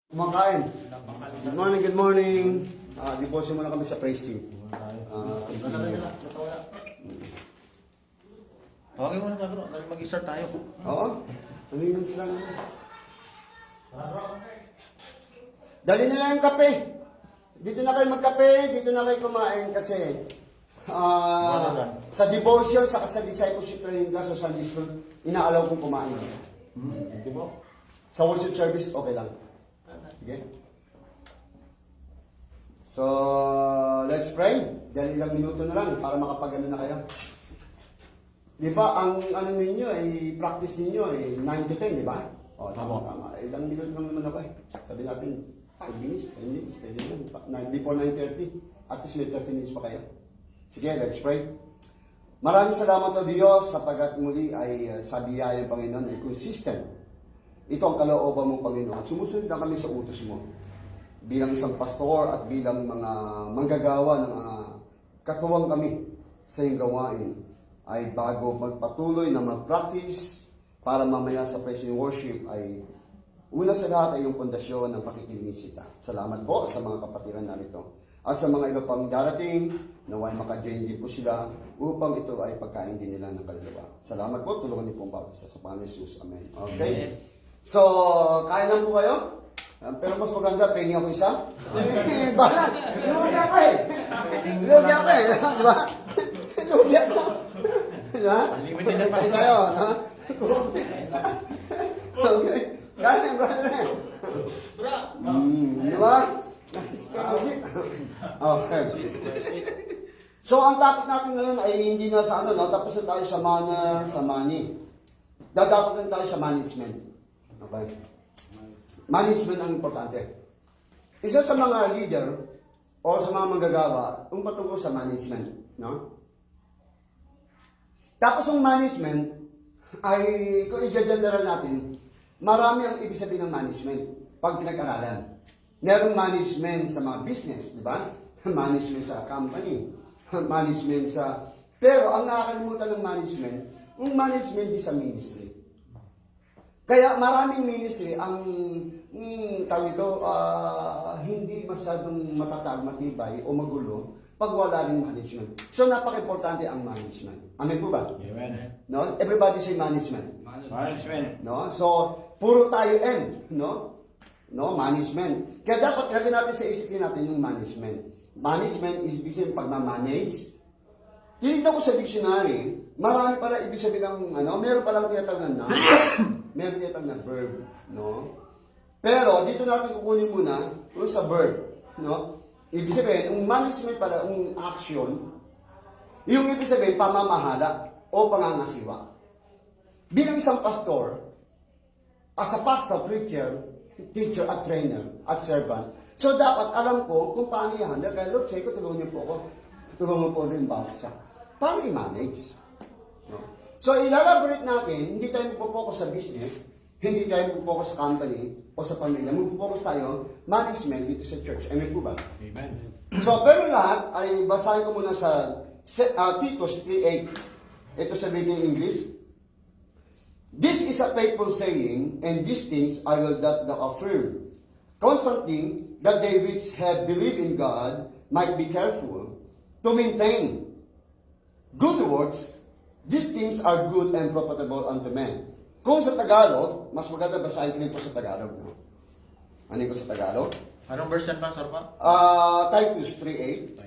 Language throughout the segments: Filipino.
Kumakain. Good morning, good morning. Deposit muna kami sa praise team. Okay muna bro, mag-start tayo. Oo. Ano yun sila? Dali nila yung kape. Dito na kayo magkape, dito na kayo kumain kasi sa devotion, sa discipleship training class o Sunday school, inaalaw kong kumain. Hindi po. Sa worship service, okay lang. Okay? So, let's pray. Dali lang minuto na lang para makapag-ano na kayo. Di ba, ang ano ninyo ay practice ninyo ay 9 to 10, di ba? O, tama. Ilang minuto lang naman ako eh. Sabi natin, 5 minutes, 10 minutes, pwede naman. Before 9:30, at least may 30 minutes pa kayo. Sige, let's pray. Maraming salamat o Diyos sapagkat muli ay sa biyaya ng Panginoon ay consistent. Ito ang kalooban mo, Panginoon. Sumusunod na kami sa utos mo. Bilang isang pastor at bilang mga manggagawa ng katuwang kami sa iyong gawain, ay bago magpatuloy na mag-practice para mamaya sa praise and worship ay una sa lahat ay yung pundasyon ng pakikinisita. Salamat po sa mga kapatiran narito. At sa mga iba pang darating, naway maka-join din po sila upang ito ay pagkain din nila ng kaluluwa. Salamat po, tulungan niyo po ang bawat isa sa Panginoon Jesus. Amen. Okay? So, kain lang po kayo. Pero mas maganda, pengi ako isa. Bala, lugi ako eh. Lugi ako eh. Di ba? Lugi ako. Di ba? Kain tayo. Okay. Kain, brother. Di ba? Okay. So, ang topic natin ngayon ay hindi na sa ano, no? Tapos na tayo sa manner, sa money. Dadapot na tayo sa management. Okay? Management ang importante. Isa sa mga leader o sa mga manggagawa, yung patungkol sa management. No? Tapos yung management ay, kung i-general natin, marami ang ibig sabihin ng management pag pinag-aralan. Merong management sa mga business, di ba? Management sa company, management sa... Pero ang nakakalimutan ng management, yung management is sa ministry. Kaya maraming ministry ang tawag ito, hindi masyadong matatag, matibay o magulo pag wala rin management. So napaka-importante ang management. Amen po ba? Amen. No? Everybody say management. Management. No? So puro tayo M, no? No, management. Kaya dapat lagyan natin sa isipin natin yung management. Management is busy pagmamanage. Tinignan ko sa dictionary, marami pala ibig sabihin ng meron palang tinatawag na noun, meron tinatawag na verb, no? Pero dito natin kukunin muna yung sa verb, no? Ibig sabihin, yung management pala, yung action, yung ibig sabihin, pamamahala o pangangasiwa. Bilang isang pastor, as a pastor, preacher, teacher at trainer at servant. So dapat alam ko kung paano i-handle. Kaya Lord, say ko, tulungan niyo po ako. Tulungan mo po rin bawat isa. Paano i-manage? No? So ilalaborate natin, hindi tayo magpo-focus sa business, hindi tayo magpo-focus sa company o sa pamilya. Magpo-focus tayo management dito sa church. Amen po ba? Amen. So pero lahat ay basahin ko muna sa Titus 3:8. Ito sabihin in English. This is a faithful saying, and these things I will not affirm constantly, that they which have believed in God might be careful to maintain good works. These things are good and profitable unto men. Kung sa Tagalog, mas maganda basahin ko din po sa Tagalog. No? Ano ko sa Tagalog? Anong verse yan, Pastor pa? Titus 3:8.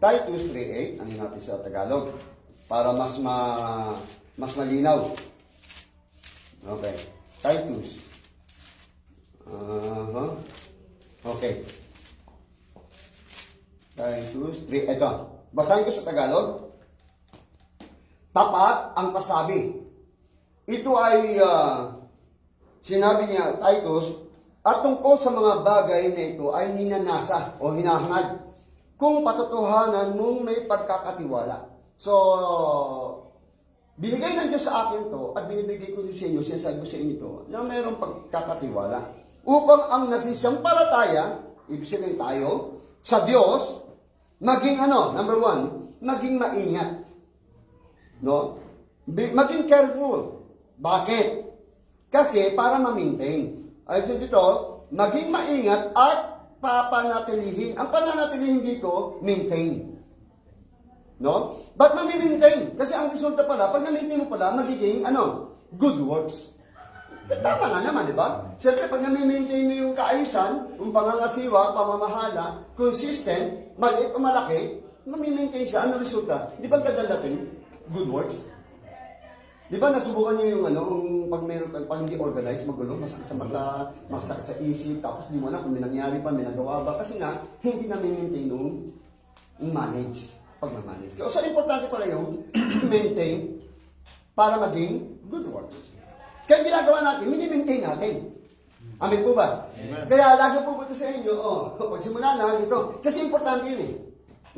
Titus 3:8. Ano natin sa Tagalog? Para mas malinaw. Okay. Titus. Okay. Titus 3. Ito. Basahin ko sa Tagalog. Tapat ang pasabi. Ito ay sinabi niya, Titus, at tungkol sa mga bagay na ito ay ninanasa o hinahangad kung patotohanan mong may pagkakatiwala. So, binigay ng Diyos sa akin to at binibigay ko din sa inyo, sinasabi ko sa inyo to, na mayroong pagkakatiwala. Upang ang nagsisampalataya, ibig sabihin tayo, sa Diyos, maging number one, maging maingat. No? Maging careful. Bakit? Kasi para ma-maintain. Ay dito, maging maingat at papanatilihin. Ang pananatilihin dito, maintain. No? Ba't mami-maintain? Kasi ang resulta pala, pag na-maintain mo pala, magiging, good works. Tama nga naman, di ba? Siyempre, pag nami-maintain mo yung kaayusan, yung pangangasiwa, pamamahala, consistent, maliit o malaki, mami-maintain siya, ano resulta? Di ba dadalating? Good works. Di ba nasubukan niyo yung pag meron pag hindi organized, magulo, masakit sa mata, masakit sa isip, tapos di mo alam kung may nangyari pa, may nagawa ba, kasi nga, hindi na-maintain yung manage, pag-manage. So, importante pala yung maintain para maging good works. Kaya ginagawa natin, mini-maintain natin. Amin po ba? Amen. Kaya lagi po sa inyo, pag simula na, ito, kasi importante yun eh,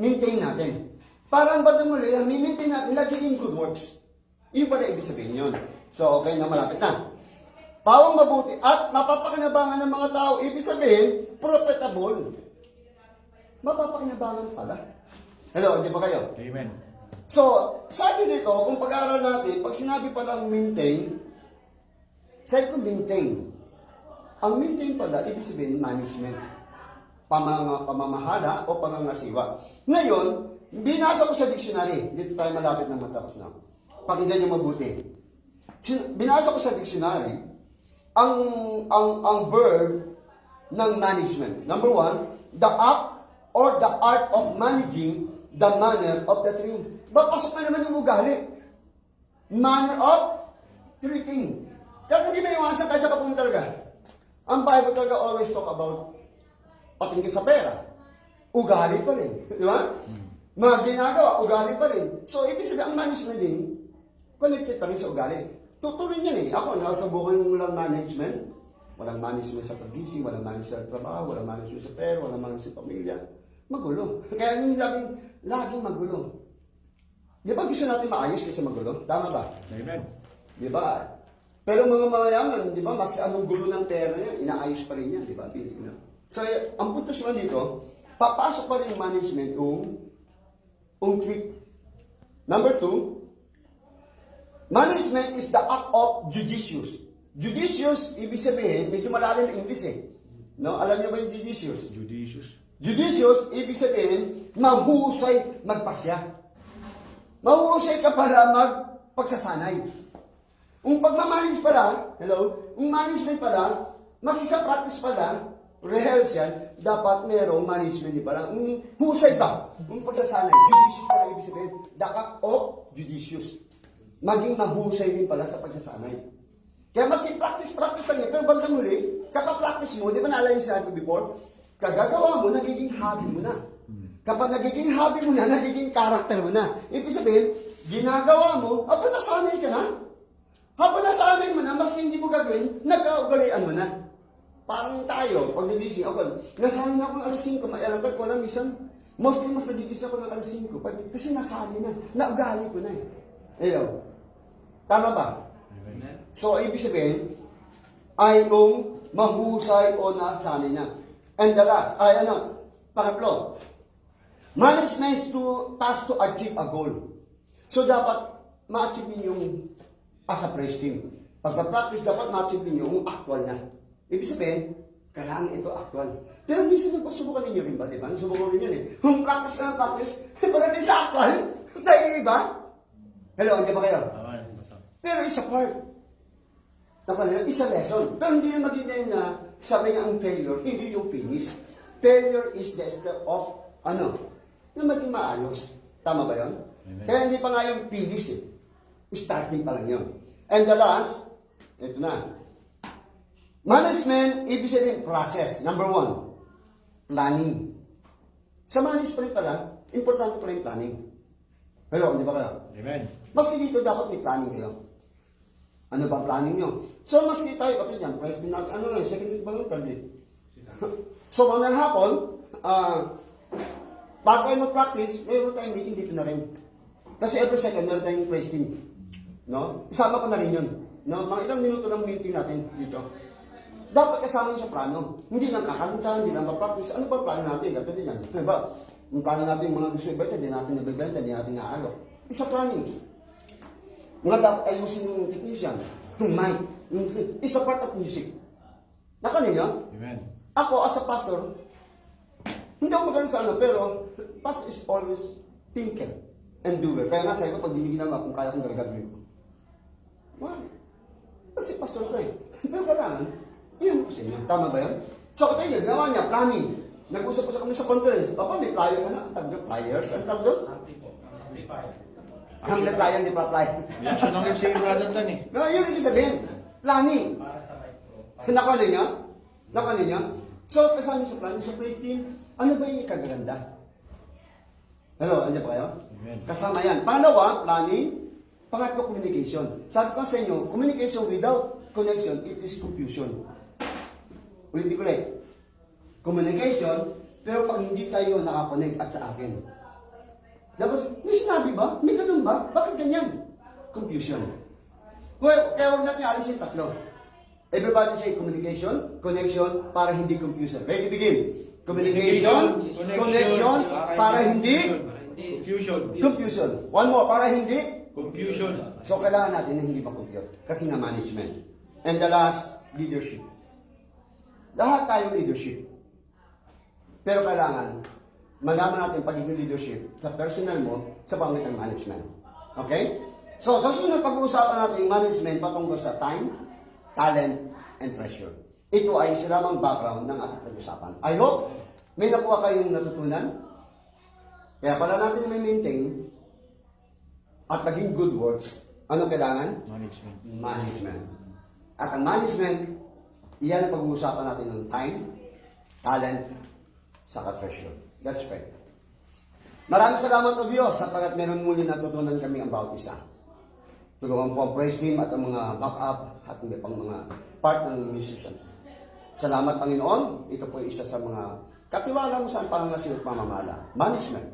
maintain natin. Para ang bandang muli, ang maintain natin, laging good works. Yun pala ibig sabihin yun. So, okay na, malapit na. Pawang mabuti at mapapakinabangan ng mga tao, ibig sabihin, profitable. Mapapakinabangan pala. Hello, hindi ba kayo? Amen. So, sabi dito, kung pag-aaral natin, pag sinabi palang maintain, sabi ko maintain. Ang maintain pala, ibig sabihin, management. Pamamahala o pangangasiwa. Ngayon, binasa ko sa dictionary. Dito tayo malapit na matapos na. Pakinggan niyo mabuti. Binasa ko sa dictionary ang verb ng management. Number 1, the act or the art of managing the manner of the tree. Papasok na naman yung ugali. Manner of treating. Kaya hindi may iwasan tayo sa kapung talaga. Ang Bible talaga always talk about patingin sa pera. Ugali pa rin. Di ba? Mga ginagawa, ugali pa rin. So, ibig sabihin, ang management din, connected pa rin sa ugali. Tutuloy niyan eh. Ako, nakasabukan yung walang management. Walang management sa pagising, walang management sa trabaho, walang management sa pera, walang management sa pamilya. Magulo. Kaya yung sabing, laging magulo. Di ba gusto natin maayos kasi magulo? Tama ba? Amen. Di ba? Pero mga mayayaman, di ba, mas anong gulo ng pera niya, inaayos pa rin yan, di ba? So, ang puntos naman dito, papasok pa rin yung management yung trick. Number 2, management is the act of judicious. Judicious, ibig sabihin, medyo malalim na English eh. No? Alam niyo ba yung judicious? Judicious. Judicious, ibig sabihin, mahusay magpasya. Mahusay ka para magpagsasanay. Kung pagmamanage pala, kung management pala, mas isa practice pala, rehearsal, dapat merong management din pala. Husay ba? Kung pagsasanay, judicious pala ibig sabihin, the act of judicious. Maging mahusay din pala sa pagsasanay. Kaya maski practice lang yun, pero bandang huli, kapag practice mo, di ba naalala yung sinabi ko before, kagagawa mo, nagiging hobby mo na. Kapag nagiging hobby mo na, nagiging character mo na. Ibig sabihin, ginagawa mo, nasanay ka na. Habang nasanay mo na, maski hindi mo gagawin, nagkaugalian mo na. Parang tayo, pag nagising ako, nasanay na ako ng alas 5, may alam ko lang, minsan, mostly mas nagigising ako ng alas 5, kasi nasanay na, naugali ko na eh. Ayaw. Tama ba? Amen. So, ibig sabihin, ay kung mahusay o nasanay na. And the last, pangatlo, management is to task to achieve a goal. So, dapat ma-achieve din yung as a praise team. Pagpa-practice, dapat ma-achieve din yung actual na. Ibig sabihin, kailangan ito actual. Pero minsan nagpasubukan ninyo rin ba, di ba? Nasubukan rin yun eh. Kung practice ka ng practice, pagdating sa actual, naiiba. Hello, hindi ba kayo? Amen. Pero isa part. Isa lesson. Pero hindi yung magiging na, sabi niya ang failure, hindi yung finish. Failure is the step of, na maging maayos. Tama ba yun? Amen. Kaya hindi pa nga yung finish eh. Starting pa lang yun. And the last, ito na. Management, ibig sabihin, process. Number 1, planning. Sa management pala, importante pala yung planning. Hello, di ba kayo? Amen. Maski dito, dapat may planning kayo. Ano ba ang planning nyo? So, maski tayo, kapit yan, first na, second week ba ng third week? So, mamayang hapon, bago tayo mag-practice, mayroon tayong meeting dito na rin. Kasi every second, meron tayong praise team. No? Isama ko na rin yun. No? Mga ilang minuto ng meeting natin dito. Dapat kasama yun sa plano. Hindi lang kakanta, hindi lang pa-practice. Ano pa ang plano natin? Ito din yan. Diba? Yung plano natin, yung mga gusto ibenta, hindi natin nabibenta, hindi natin naaalok. Isa planning. Mga dapat ayusin yung technician, yung mic, yung isa part of music. Nakanin niyo? Amen. Ako, as a pastor, hindi ako magaling sa ano, pero pastor is always thinker and doer. Kaya nga sabi ko, pag di ginawa, kung kaya kong gagawin ko. Why? Kasi pastor ko eh. Pero kailangan, yun ko sa inyo. Tama ba yun? So, kaya yun, ginawa niya, planning. Nag-usap-usap kami sa conference. Papa, may flyer ka na. Ang tawag doon, flyers. Ang tawag doon? Ang nag-flyer, hindi pa flyer. Reaction lang yun si Brother Dan eh. No, yun ibig sabihin. Planning. Nakanin niya? Nakanin niya? So, kasama sa planning, sa praise team, ano ba yung kagaganda? Hello, andyan pa kayo? Amen. Kasama yan. Pangalawa, planning. Pangatlo, communication. Sabi ko sa inyo, communication without connection, it is confusion. Ulitin ko ulit. Communication, pero pag hindi tayo nakakonect at sa akin. Tapos, may sinabi ba? May ganun ba? Bakit ganyan? Confusion. Kaya huwag natin alis yung tatlo. Everybody say communication, connection, para hindi confusion. Ready, begin. Communication, connection, para hindi confusion. One more, para hindi Confusion. So, kailangan natin na hindi ma-confuse. Kasi nga management. And the last, leadership. Lahat tayo leadership. Pero kailangan, malaman natin pagiging leadership sa personal mo sa pamagitan ng management. Okay? So, sa susunod pag-uusapan natin yung management patungkol sa time, talent, and treasure. Ito ay isa lamang background ng ating pag-usapan. I hope may nakuha kayong natutunan. Kaya para natin may maintain at maging good works, ano kailangan? Management. Management. At ang management, iyan ang pag-uusapan natin ng time, talent, saka treasure. Let's pray. Maraming salamat o Diyos sapagkat meron muli natutunan kami ang bawat isa. Tulungan po ang praise team at ang mga backup at hindi pang mga part ng musician. Salamat Panginoon, ito po isa sa mga katiwala mo sa pangangasin at pamamala. Management,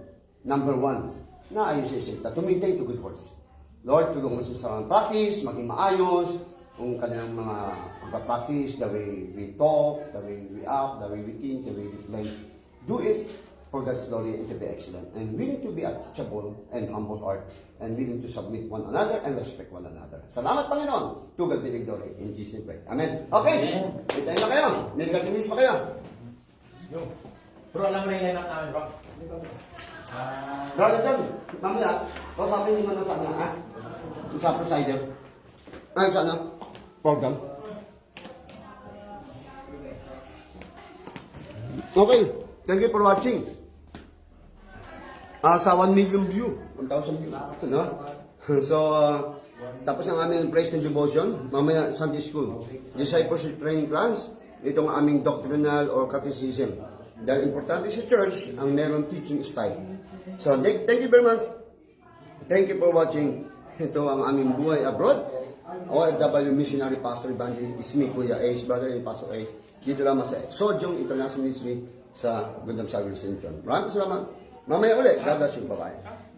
number 1. Na ayos sa isita, to maintain to good works. Lord, tulungan mo sa mga practice, maging maayos, kung kanilang mga pagpa-practice, the way we talk, the way we act, the way we think, the way we play. Do it for God's glory and to be excellent. And willing to be teachable and humble heart, and willing to submit one another and respect one another. Salamat Panginoon. To God be the glory. In Jesus' name pray. Amen. Okay. Itayin na kayo. May cartoonist pa kayo. Yo. Bro, alam mo na yung line-up namin, bro. Brother John, mamaya, kausapin mo na sana, ha? Sa presider. Ay, sana? Program. Okay. Thank you for watching. Sa 1 million view. 1,000 view. No? So, tapos ang aming praise and devotion. Mamaya, Sunday School. Discipleship training class. Itong aming doctrinal or catechism. Dahil importante sa church, ang meron teaching style. So, thank you very much. Thank you for watching. Ito ang aming buhay abroad. OFW Missionary Pastor Evangelist. It's me, Kuya Ace, brother ni Pastor Ace. Dito lamang sa Sodyong International Ministry sa Gundam Sagulis St. John. Maraming salamat. Mamaya ulit. God bless you. Bye-bye.